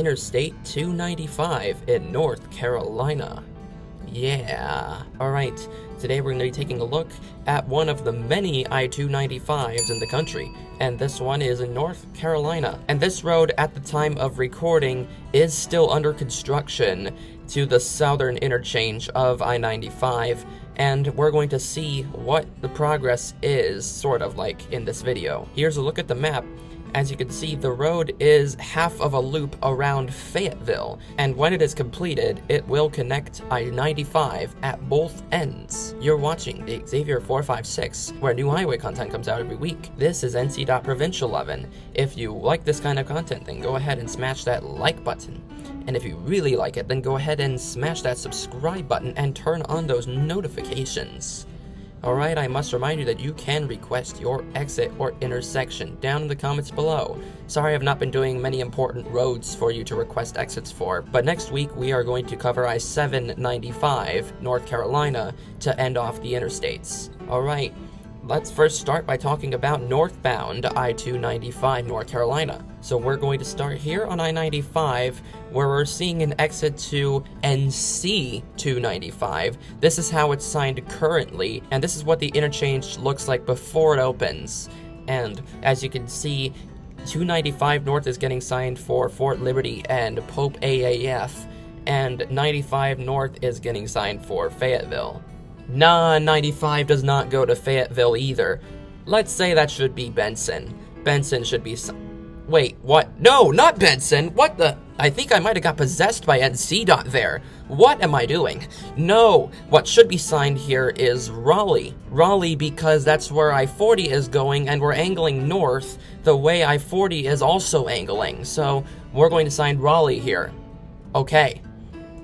Interstate 295 in North Carolina. Yeah. Alright, today we're going to be taking a look at one of the many I-295s in the country, and this one is in North Carolina. And this road, at the time of recording, is still under construction to the southern interchange of I-95, and we're going to see what the progress is, sort of like, in this video. Here's a look at the map. As you can see, the road is half of a loop around Fayetteville, and when it is completed, it will connect I-95 at both ends. You're watching the Xavier 456, where new highway content comes out every week. This is NCDOT Provincial Lovin. If you like this kind of content, then go ahead and smash that like button. And if you really like it, then go ahead and smash that subscribe button and turn on those notifications. Alright, I must remind you that you can request your exit or intersection down in the comments below. Sorry I've not been doing many important roads for you to request exits for, but next week we are going to cover I-795, North Carolina, to end off the interstates. Alright, let's first start by talking about northbound I-295 North Carolina. So we're going to start here on I-95, where we're seeing an exit to NC295. This is how it's signed currently, and this is what the interchange looks like before it opens. And as you can see, 295 North is getting signed for Fort Liberty and Pope AAF, and 95 North is getting signed for Fayetteville. Nah, 95 does not go to Fayetteville either. Let's say that should be Benson. Benson should be... Wait, what? No, not Benson! What the? I think I might have got possessed by NCDOT there. What am I doing? No, what should be signed here is Raleigh. Raleigh, because that's where I-40 is going, and we're angling north the way I-40 is also angling. So, we're going to sign Raleigh here. Okay.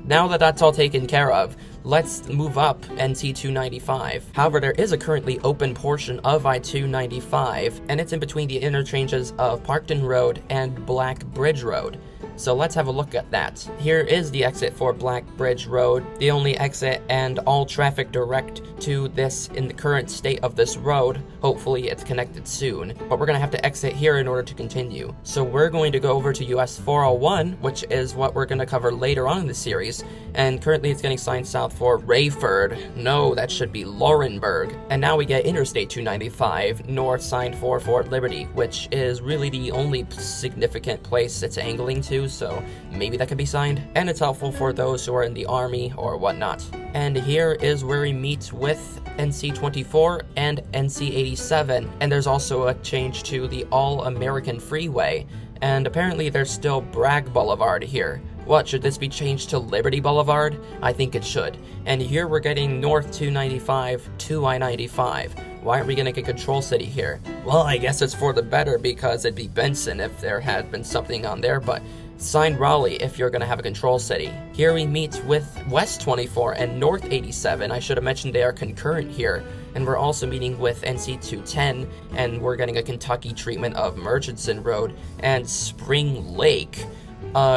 Now that that's all taken care of, let's move up NC295. However, there is a currently open portion of I-295, and it's in between the interchanges of Parkton Road and Black Bridge Road. So let's have a look at that. Here is the exit for Black Bridge Road, the only exit, and all traffic direct to this in the current state of this road. Hopefully it's connected soon, but we're going to have to exit here in order to continue. So we're going to go over to US 401, which is what we're going to cover later on in the series, and currently it's getting signed south for Rayford. No, that should be Laurinburg. And now we get Interstate 295, north signed for Fort Liberty, which is really the only significant place it's angling to, so maybe that can be signed. And it's helpful for those who are in the army or whatnot. And here is where we meet with NC24 and NC87, and there's also a change to the All-American Freeway, and apparently there's still Bragg Boulevard here. What, should this be changed to Liberty Boulevard? I think it should. And here we're getting North 295 to I-95. Why aren't we gonna get Control City here? Well, I guess it's for the better, because it'd be Benson if there had been something on there, but sign Raleigh if you're gonna have a Control City. Here we meet with West 24 and North 87. I should have mentioned they are concurrent here. And we're also meeting with NC210, and we're getting a Kentucky treatment of Murchison Road and Spring Lake.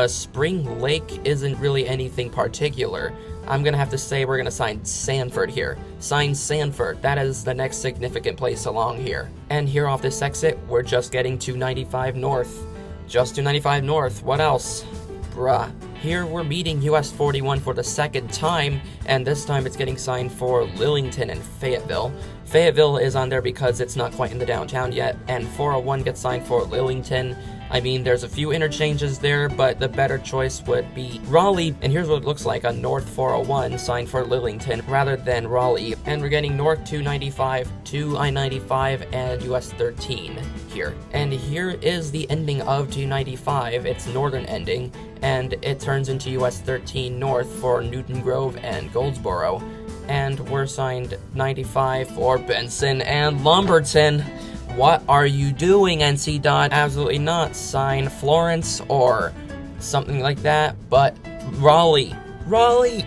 Spring Lake isn't really anything particular. I'm gonna have to say we're gonna sign Sanford here. Sign Sanford, that is the next significant place along here. And here off this exit, we're just getting 295 North. Just 295 North, what else? Bruh. Here we're meeting US 41 for the second time, and this time it's getting signed for Lillington and Fayetteville. Fayetteville is on there because it's not quite in the downtown yet, and 401 gets signed for Lillington. I mean, there's a few interchanges there, but the better choice would be Raleigh, and here's what it looks like on North 401 signed for Lillington rather than Raleigh. And we're getting North 295 to I-95 and US 13 here. And here is the ending of 295, its northern ending, and it turns into US 13 North for Newton Grove and Goldsboro. And we're signed 95 for Benson and Lumberton. What are you doing, NCDOT? Absolutely not. Sign Florence or something like that, but Raleigh. Raleigh!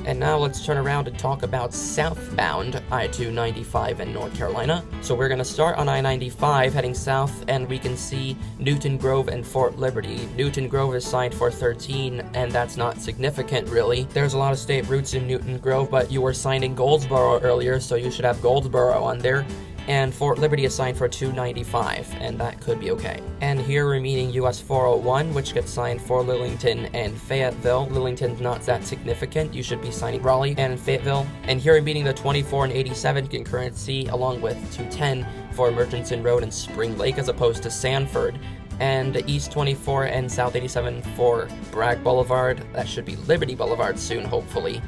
And now let's turn around and talk about southbound I-295 in North Carolina. So we're going to start on I-95 heading south, and we can see Newton Grove and Fort Liberty. Newton Grove is signed for 13, and that's not significant really. There's a lot of state routes in Newton Grove, but you were signing Goldsboro earlier, so you should have Goldsboro on there. and Fort Liberty is signed for 295, and that could be okay. And here we're meeting US 401, which gets signed for Lillington and Fayetteville. Lillington's not that significant. You should be signing Raleigh and Fayetteville. And here we're meeting the 24 and 87 concurrency, along with 210 for Murchison Road and Spring Lake, as opposed to Sanford. And East 24 and South 87 for Bragg Boulevard. That should be Liberty Boulevard soon, hopefully.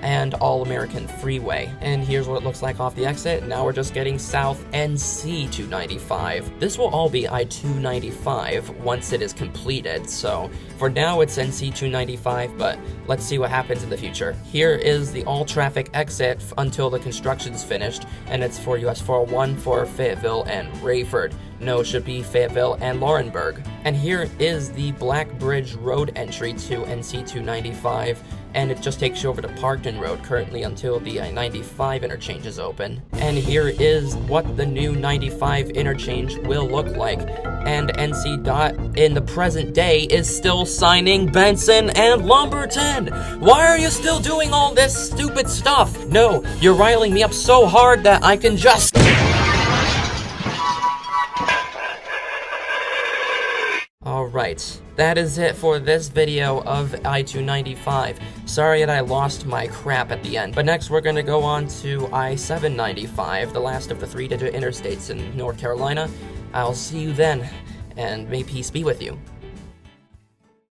And All-American Freeway. And here's what it looks like off the exit. Now we're just getting South NC 295. This will all be I-295 once it is completed, so for now it's NC 295, but let's see what happens in the future. Here is the all-traffic exit until the construction's finished, and it's for US 401 for Fayetteville and Rayford. No, it should be Fayetteville and Laurinburg. And here is the Black Bridge Road entry to NC 295, and it just takes you over to Parkton Road currently until the I-95 interchange is open. And here is what the new 95 interchange will look like. And NCDOT in the present day is still signing Benson and Lumberton. Why are you still doing all this stupid stuff? No, you're riling me up so hard that I can just... Alright, that is it for this video of I-295. Sorry that I lost my crap at the end, but next we're gonna go on to I-795, the last of the 3-digit interstates in North Carolina. I'll see you then, and may peace be with you.